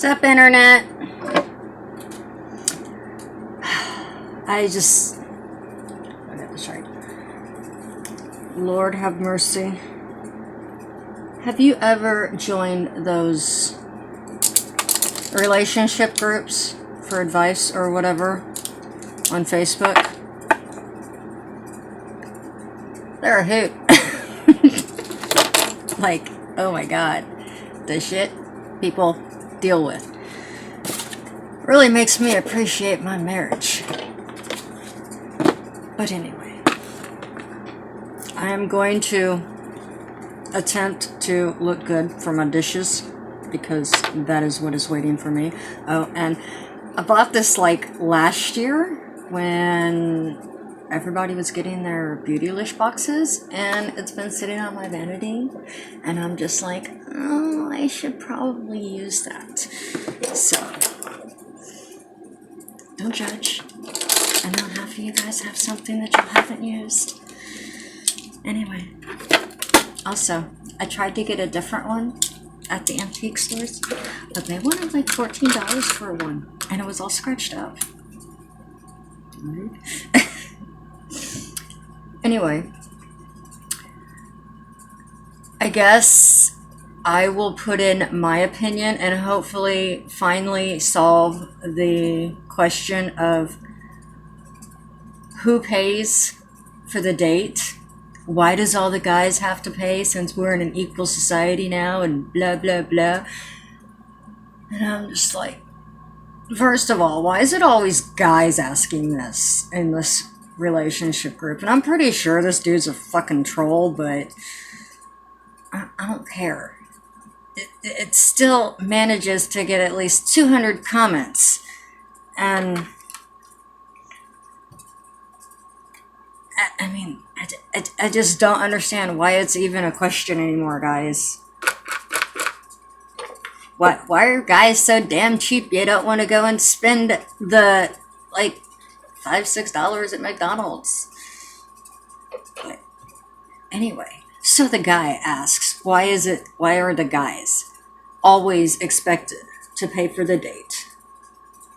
up, internet? I get this right. Lord have mercy. Have you ever joined those relationship groups for advice or whatever on Facebook? They're a hoot. Like, oh my god, the shit people deal with really makes me appreciate my marriage. But anyway, I am going to attempt to look good for my dishes because that is what is waiting for me. Oh, and I bought this like last year when everybody was getting their Beautylish boxes, and it's been sitting on my vanity, and I'm just like, oh, I should probably use that. So, don't judge. I know half of you guys have something that you haven't used. Anyway, also, I tried to get a different one at the antique stores, but they wanted like $14 for one, and it was all scratched up. Rude. Anyway, I guess I will put in my opinion and hopefully finally solve the question of who pays for the date. Why does all the guys have to pay since we're in an equal society now and blah, blah, blah. And I'm just like, first of all, why is it always guys asking this in this relationship group? And I'm pretty sure this dude's a fucking troll, but I don't care. It still manages to get at least 200 comments. And I mean, I just don't understand why it's even a question anymore, guys. Why are guys so damn cheap you don't want to go and spend the, like, $5-6 at McDonald's? But anyway, so the guy asks, why are the guys always expected to pay for the date?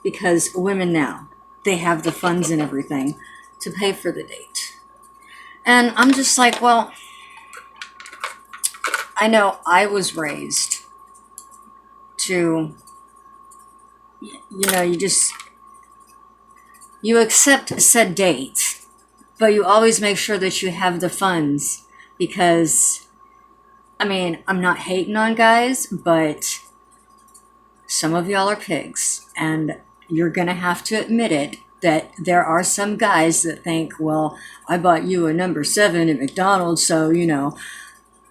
Because women now, they have the funds and everything to pay for the date. And I'm just like, well, I know I was raised to, you accept said date, but you always make sure that you have the funds because, I mean, I'm not hating on guys, but some of y'all are pigs, and you're gonna have to admit it, that there are some guys that think, well, I bought you a number 7 at McDonald's, so,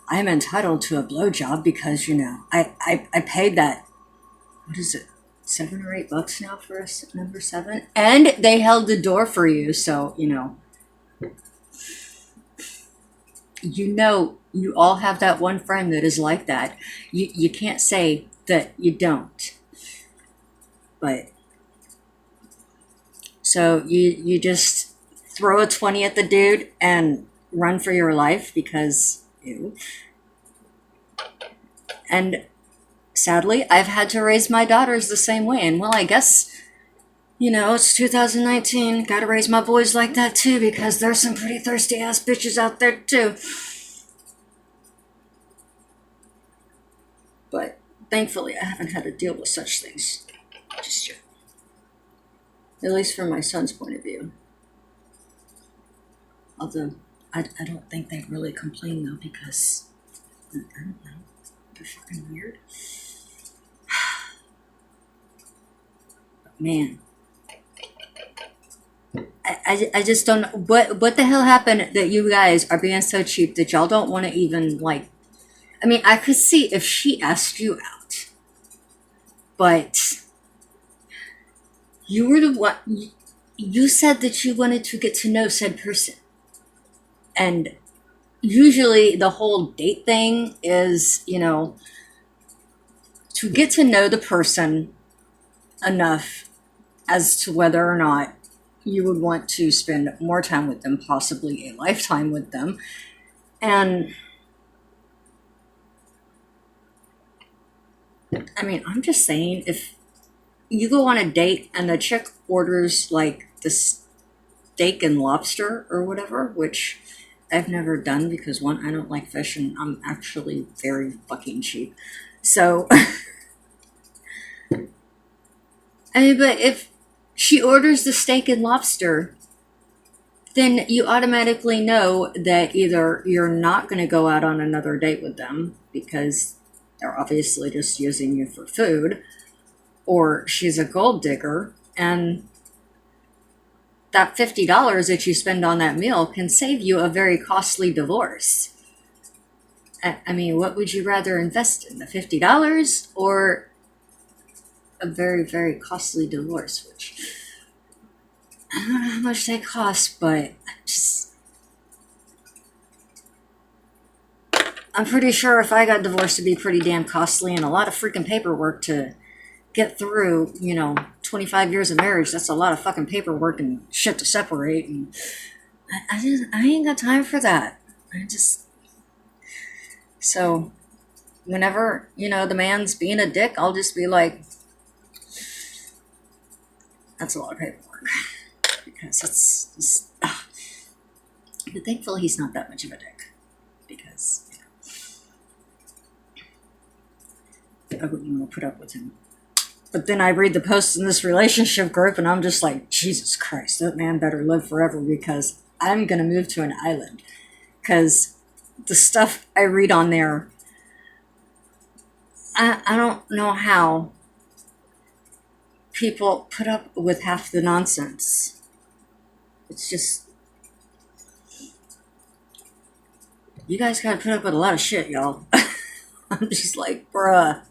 I'm entitled to a blowjob because, I paid that, what is it, $7 or $8 now for a number 7? And they held the door for you, so, you all have that one friend that is like that. You can't say that you don't. But so you just throw a 20 at the dude and run for your life because ew. And sadly, I've had to raise my daughters the same way. And well, I guess, it's 2019. Gotta raise my boys like that too because there's some pretty thirsty ass bitches out there too. But thankfully, I haven't had to deal with such things just yet. At least from my son's point of view. Although, I don't think they really complain though because, I don't know, they're fucking weird. But man, I just don't know. What the hell happened that you guys are being so cheap that y'all don't want to even, like, I mean, I could see if she asked you out, but you were the one, you said that you wanted to get to know said person. And usually the whole date thing is, to get to know the person enough as to whether or not you would want to spend more time with them, possibly a lifetime with them. And I mean, I'm just saying, if you go on a date and the chick orders like the steak and lobster or whatever, which I've never done because one, I don't like fish and I'm actually very fucking cheap. So, I mean, but if she orders the steak and lobster, then you automatically know that either you're not going to go out on another date with them because they're obviously just using you for food, or she's a gold digger, and that $50 that you spend on that meal can save you a very costly divorce. I mean, what would you rather invest in, the $50 or a very, very costly divorce, which I don't know how much they cost, but I'm pretty sure if I got divorced, it'd be pretty damn costly and a lot of freaking paperwork to get through, 25 years of marriage. That's a lot of fucking paperwork and shit to separate. And I ain't got time for that. So whenever, the man's being a dick, I'll just be like, that's a lot of paperwork. Because it's just, but thankfully he's not that much of a dick. Because, I wouldn't want to put up with him. But then I read the posts in this relationship group and I'm just like, Jesus Christ, that man better live forever because I'm going to move to an island. Because the stuff I read on there, I don't know how people put up with half the nonsense. It's just, you guys gotta put up with a lot of shit, y'all. I'm just like, bruh,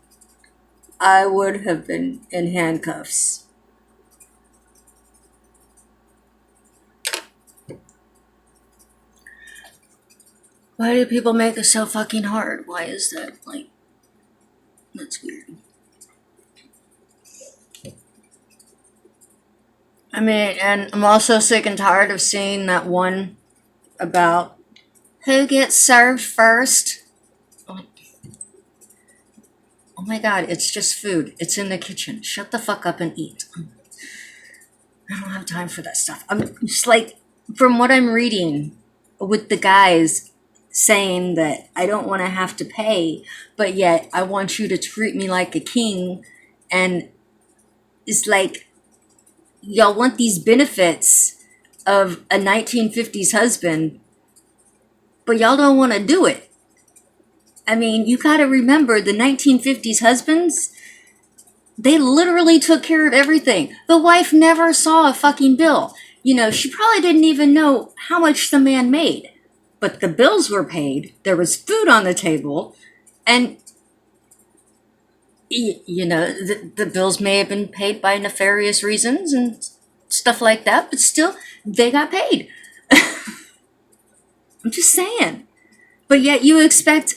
I would have been in handcuffs. Why do people make it so fucking hard? Why is that? Like, that's weird. I mean, and I'm also sick and tired of seeing that one about who gets served first. Oh my god, it's just food. It's in the kitchen. Shut the fuck up and eat. I don't have time for that stuff. I'm just like, from what I'm reading with the guys saying that I don't want to have to pay, but yet I want you to treat me like a king. And it's like, y'all want these benefits of a 1950s husband, but y'all don't want to do it. I mean, you got to remember the 1950s husbands, they literally took care of everything. The wife never saw a fucking bill. She probably didn't even know how much the man made. But the bills were paid. There was food on the table. And, the bills may have been paid by nefarious reasons and stuff like that. But still, they got paid. I'm just saying. But yet you expect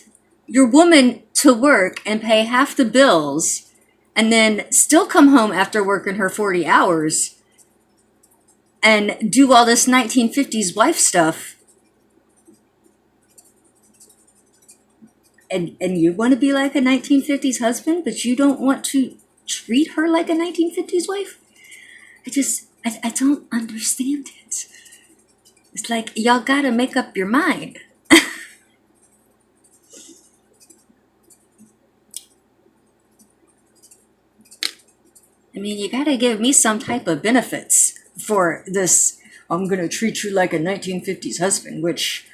your woman to work and pay half the bills and then still come home after working her 40 hours and do all this 1950s wife stuff. And you want to be like a 1950s husband, but you don't want to treat her like a 1950s wife? I don't understand it. It's like, y'all gotta make up your mind. I mean, you gotta give me some type of benefits for this. I'm gonna treat you like a 1950s husband, which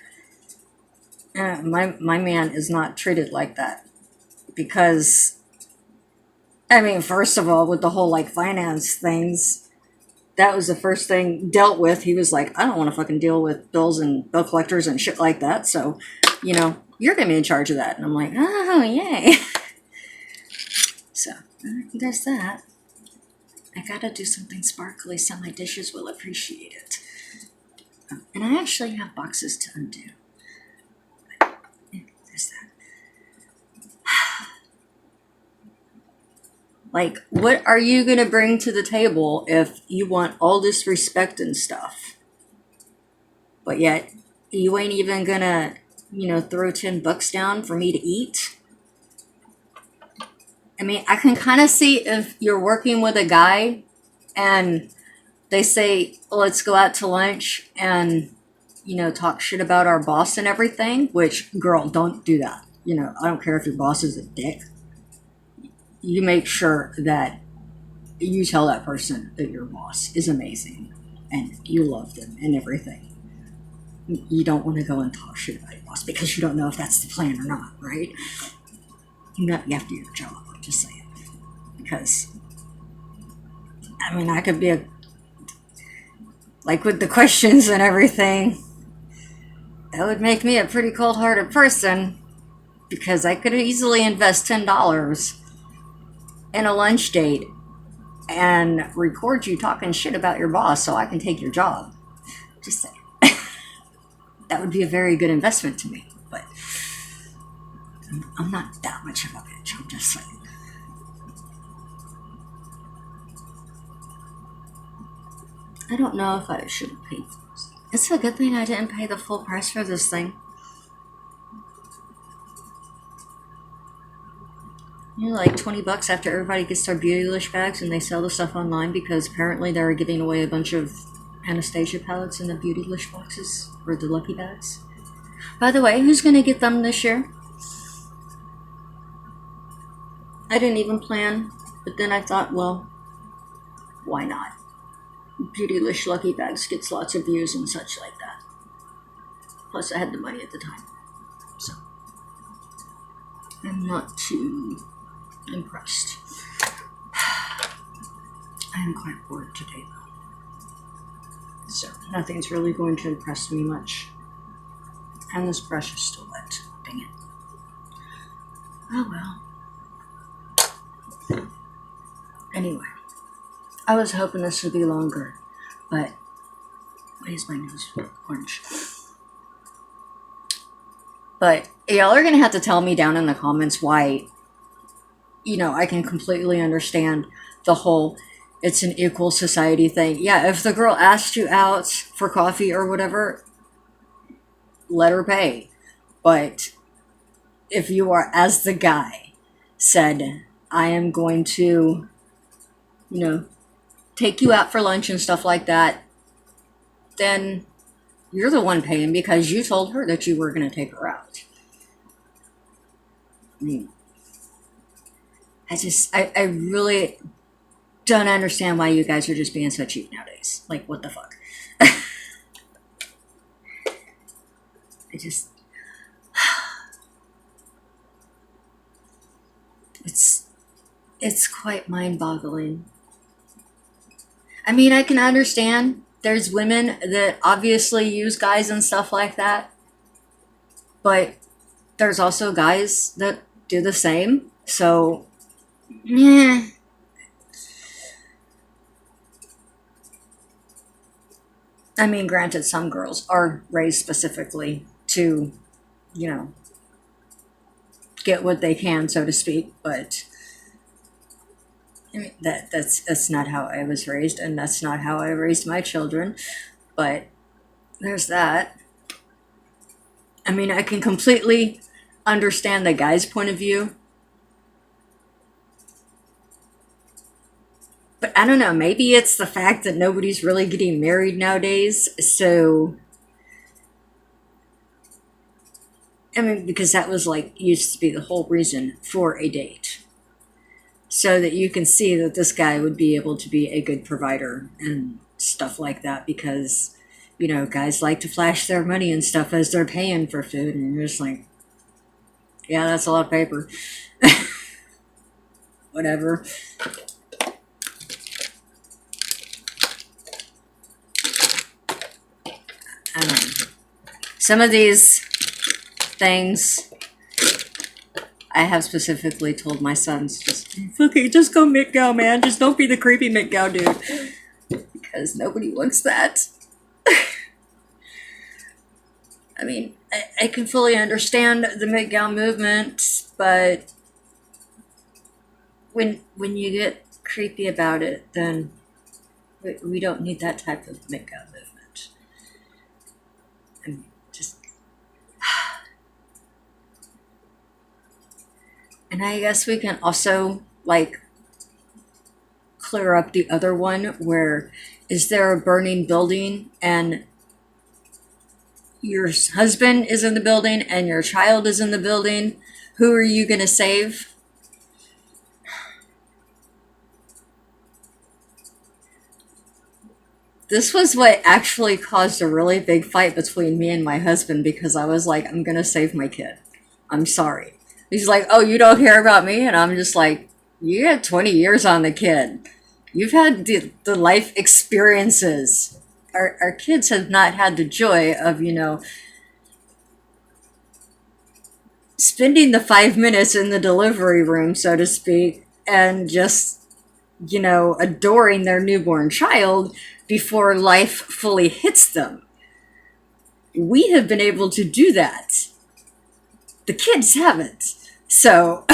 my man is not treated like that. Because, I mean, first of all, with the whole like finance things, that was the first thing dealt with. He was like, I don't want to fucking deal with bills and bill collectors and shit like that. So, you're gonna be in charge of that. And I'm like, oh, yay. So, there's that. I gotta do something sparkly so my dishes will appreciate it. And I actually have boxes to undo. There's that. Like, what are you gonna bring to the table if you want all this respect and stuff? But yet, you ain't even gonna, throw $10 down for me to eat? I mean, I can kind of see if you're working with a guy and they say, let's go out to lunch and, talk shit about our boss and everything, which, girl, don't do that. I don't care if your boss is a dick. You make sure that you tell that person that your boss is amazing and you love them and everything. You don't want to go and talk shit about your boss because you don't know if that's the plan or not, right? You have to do your job, I'm just saying. Because, I mean, I could be like with the questions and everything, that would make me a pretty cold-hearted person because I could easily invest $10 in a lunch date and record you talking shit about your boss so I can take your job. Just saying. That would be a very good investment to me, but I'm not that much of a bitch, I'm just saying. I don't know if I should have paid for this. It's a good thing I didn't pay the full price for this thing. Like $20 after everybody gets their Beautylish bags and they sell the stuff online because apparently they're giving away a bunch of Anastasia palettes in the Beautylish boxes or the Lucky bags. By the way, who's going to get them this year? I didn't even plan, but then I thought, well, why not? Beautylish Lucky bags gets lots of views and such like that. Plus, I had the money at the time, so I'm not too impressed. I am quite bored today, though, so nothing's really going to impress me much. And this brush is still wet. Dang it. Oh well. Anyway, I was hoping this would be longer, but why is my nose orange? But y'all are gonna have to tell me down in the comments why, I can completely understand the whole it's an equal society thing. Yeah, if the girl asked you out for coffee or whatever, let her pay. But if you are, as the guy said, I am going to, take you out for lunch and stuff like that, then you're the one paying because you told her that you were going to take her out. I mean, I really don't understand why you guys are just being so cheap nowadays. Like, what the fuck? It's quite mind-boggling. I mean, I can understand there's women that obviously use guys and stuff like that, but there's also guys that do the same. So, yeah. I mean, granted, some girls are raised specifically to, get what they can, so to speak, but I mean, that's not how I was raised, and that's not how I raised my children. But there's that. I mean, I can completely understand the guy's point of view. But I don't know, maybe it's the fact that nobody's really getting married nowadays. So, I mean, because that was used to be the whole reason for a date. So that you can see that this guy would be able to be a good provider and stuff like that because, guys like to flash their money and stuff as they're paying for food, and you're just like, yeah, that's a lot of paper. Whatever. I don't know. Some of these things I have specifically told my sons, just go McGow, man. Just don't be the creepy McGow dude. Because nobody wants that. I mean, I can fully understand the McGow movement, but when you get creepy about it, then we don't need that type of McGow movement. I mean, And I guess we can also, like, clear up the other one where, is there a burning building and your husband is in the building and your child is in the building? Who are you going to save? This was what actually caused a really big fight between me and my husband, because I was like, I'm going to save my kid. I'm sorry. He's like, oh, you don't care about me? And I'm just like, you had 20 years on the kid. You've had the life experiences. Our kids have not had the joy of, spending the 5 minutes in the delivery room, so to speak, and just, adoring their newborn child before life fully hits them. We have been able to do that. The kids haven't. So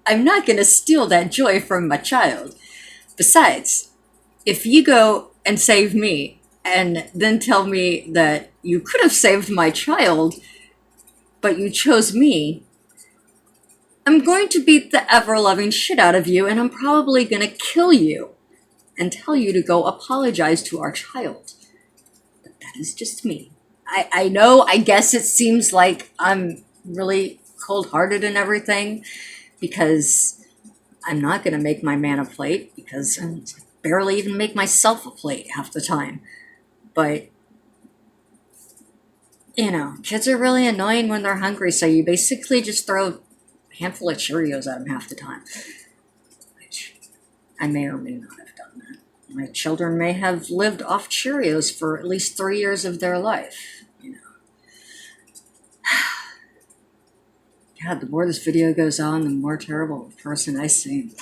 I'm not going to steal that joy from my child. Besides, if you go and save me and then tell me that you could have saved my child, but you chose me, I'm going to beat the ever-loving shit out of you, and I'm probably going to kill you and tell you to go apologize to our child. But that is just me. I know, I guess it seems like I'm really cold-hearted and everything, because I'm not going to make my man a plate, because I barely even make myself a plate half the time. But, kids are really annoying when they're hungry, so you basically just throw a handful of Cheerios at them half the time. Which I may or may not have done that. My children may have lived off Cheerios for at least 3 years of their life. God, the more this video goes on, the more terrible of a person I seem.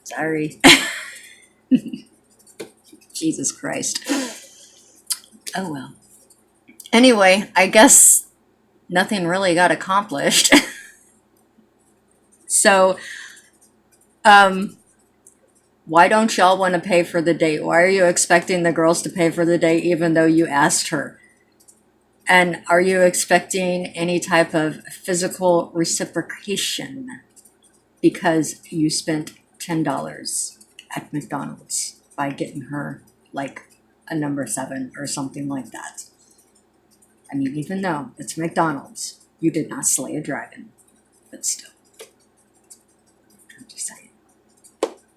Sorry. Jesus Christ. Oh well. Anyway, I guess nothing really got accomplished. So, why don't y'all want to pay for the date? Why are you expecting the girls to pay for the date even though you asked her? And are you expecting any type of physical reciprocation because you spent $10 at McDonald's by getting her like a number 7 or something like that? I mean, even though it's McDonald's, you did not slay a dragon, but still. I'm just saying.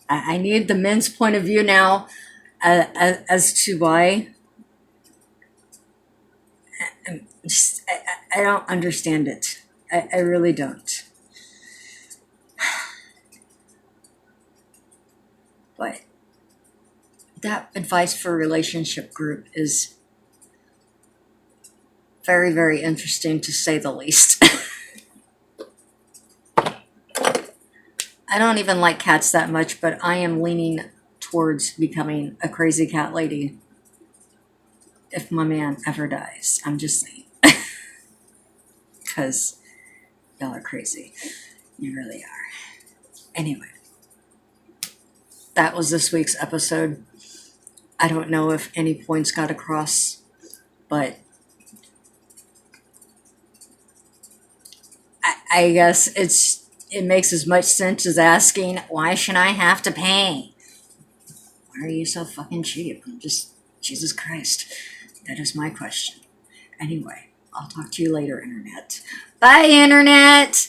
I need the men's point of view now as to why. I don't understand it. I really don't. But that advice for a relationship group is very, very interesting, to say the least. I don't even like cats that much, but I am leaning towards becoming a crazy cat lady if my man ever dies. I'm just saying. Because y'all are crazy. You really are. Anyway, that was this week's episode. I don't know if any points got across, but I guess it makes as much sense as asking, why should I have to pay? Why are you so fucking cheap? Jesus Christ. That is my question. Anyway, I'll talk to you later, Internet. Bye, Internet!